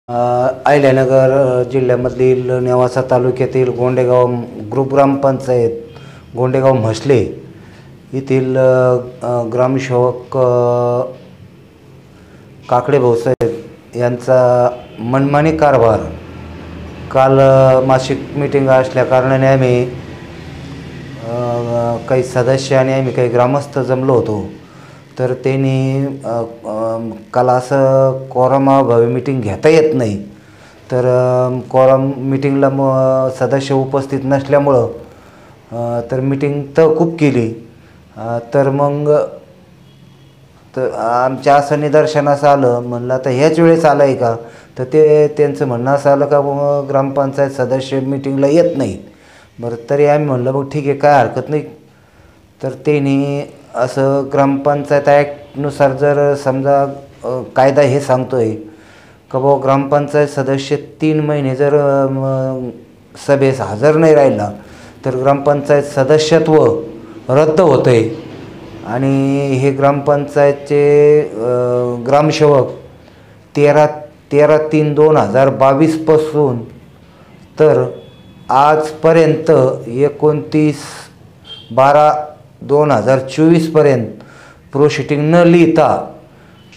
अहिल्यानगर जिल्ह्यामधील नेवासा तालुक्यातील गोंडेगाव ग्रुप ग्रामपंचायत गोंडेगाव म्हसले येथील ग्रामसेवक काकडे भाऊसाहेब यांचा मनमानी कारभार काल मासिक मीटिंग असल्या कारणाने आम्ही काही सदस्य आणि आम्ही काही ग्रामस्थ जमलो होतो। तर त्यांनी काल असं कोरमाभावी मीटिंग घेता येत नाही, तर कोरम मीटिंगला सदस्य उपस्थित नसल्यामुळं तर मीटिंग तहकूब केली। तर मग आमच्या असं निदर्शनास आलं, म्हणलं आता ह्याच वेळेस आलं आहे का, तर ते त्यांचं म्हणणं असं आलं का ग्रामपंचायत सदस्य मीटिंगला येत नाही। बरं, तरी आम्ही म्हणलं मग ठीक आहे, काय हरकत नाही। तर त्यांनी असं ग्रामपंचायत ॲक्टनुसार जर समजा कायदा हे सांगतो आहे का बुवा ग्रामपंचायत सदस्य 3 महिने जर सभेस हजर नाही राहिला तर ग्रामपंचायत सदस्यत्व रद्द होतं आहे। आणि हे ग्रामपंचायतचे ग्रामसेवक 13/3/2022 पासून तर आजपर्यंत 29/12/2024 पर्यंत प्रोसिटिंग न लिहिता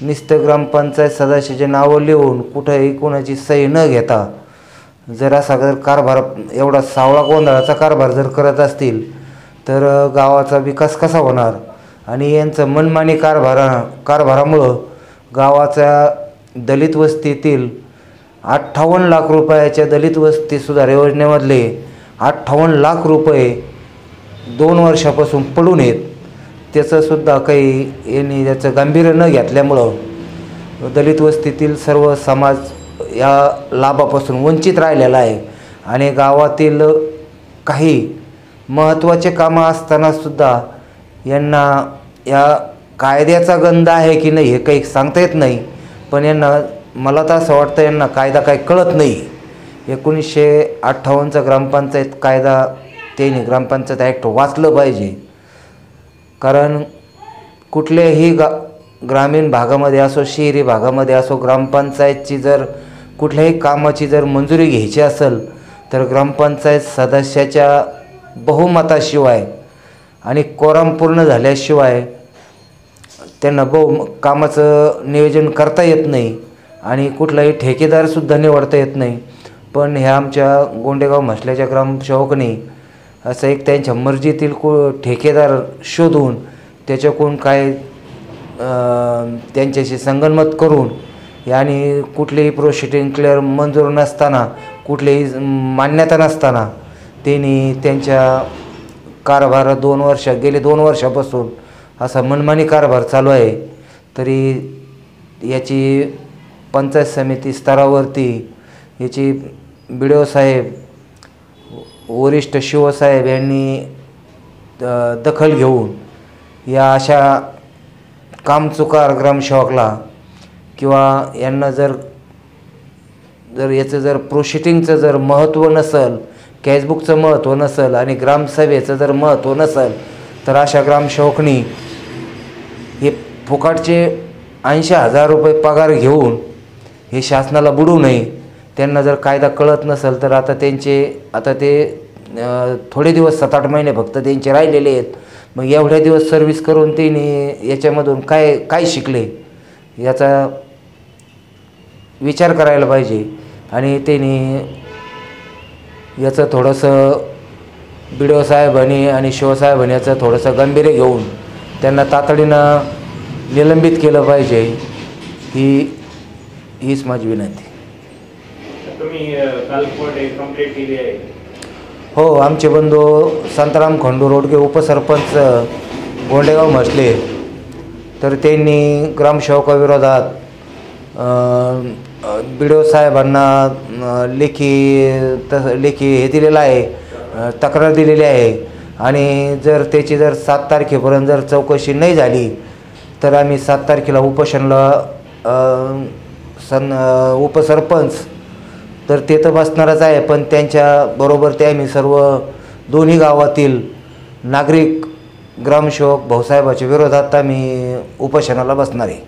नुसतं ग्रामपंचायत सदस्याचे नावं लिहून कुठंही कोणाची सही न घेता जर असा जर कारभार, एवढा सावळा गोंधळाचा कारभार जर करत असतील तर गावाचा विकास कसा होणार। आणि यांचं मनमानी कारभारामुळं गावाच्या दलित वस्तीतील 58 लाख रुपयाच्या दलित वस्ती सुधार योजनेमधले 58 लाख रुपये 2 वर्षापासून पडून आहेत। त्याचंसुद्धा काही यांनी याचं गांभीर्य न घेतल्यामुळं दलित वस्तीतील सर्व समाज या लाभापासून वंचित राहिलेला आहे। आणि गावातील काही महत्त्वाचे कामं असतानासुद्धा यांना या कायद्याचा गंध आहे की नाही हे काही सांगता येत नाही, पण यांना, मला तर असं वाटतं यांना कायदा काही कळत नाही। 1958चा ग्रामपंचायत कायदा त्यांनी ग्रामपंचायत ॲक्ट वाचलं पाहिजे, कारण कुठल्याही ग्रामीण भागामध्ये असो शहरी भागामध्ये असो ग्रामपंचायतची जर कुठल्याही कामाची जर मंजुरी घ्यायची असेल तर ग्रामपंचायत सदस्याच्या बहुमताशिवाय आणि कोरम पूर्ण झाल्याशिवाय त्यांना कामाचं नियोजन करता येत नाही आणि कुठलाही ठेकेदारसुद्धा निवडता येत नाही। पण ह्या आमच्या गोंडेगाव म्हसल्याच्या ग्रामसेवकांनी असं एक त्यांच्या मर्जीतील ठेकेदार शोधून त्याच्याकडून काय त्यांच्याशी संगनमत करून आणि कुठलीही प्रोसिडिंग क्लिअर मंजूर नसताना, कुठलीही मान्यता नसताना त्यांनी त्यांच्या कारभार गेले 2 वर्षापासून असा मनमानी कारभार चालू आहे। तरी याची पंचायत समिती स्तरावरती याची BDO साहेब, वरिष्ठ शिवसाहेब यांनी दखल घेऊन या अशा कामचुकार ग्रामसेवकाला किंवा यांना जर याचं जर प्रोसिटिंगचं जर महत्त्व नसेल, कॅशबुकचं महत्त्व नसेल आणि ग्रामसभेचं जर महत्त्व नसेल तर अशा ग्रामसेवकांनी हे फुकाटचे 80,000 रुपये पगार घेऊन हे शासनाला बुडू नये। त्यांना जर कायदा कळत नसेल तर आता ते थोडे दिवस 7-8 महिने फक्त त्यांचे राहिलेले आहेत। मग एवढ्या दिवस सर्व्हिस करून त्यांनी याच्यामधून काय शिकले याचा विचार करायला पाहिजे। आणि त्यांनी याचं थोडंसं BDO साहेबांनी आणि शिवसाहेबांनी याचं थोडंसं गांभीर्य घेऊन त्यांना तातडीनं निलंबित केलं पाहिजे, हीच माझी विनंती। तुम्ही काल कोर्टे कंप्लेंट केली आहे? हो, आमचे बंधू संतराम खंडू रोडगे उपसरपंच गोंडेगाव म्हसले, तर त्यांनी ग्रामसेवकाविरोधात BDO साहेबांना लेखी हे दिलेलं आहे, तक्रार दिलेली आहे। आणि जर त्याची 7 तारखेपर्यंत जर चौकशी नाही झाली तर आम्ही 7 तारखेला उपोषणला उपसरपंच तर ते तर बसणारच आहे, पण त्यांच्याबरोबर ते आम्ही सर्व दोन्ही गावातील नागरिक ग्रामसेवक भाऊसाहेबाच्या विरोधात आम्ही उपोषणाला बसणार आहे।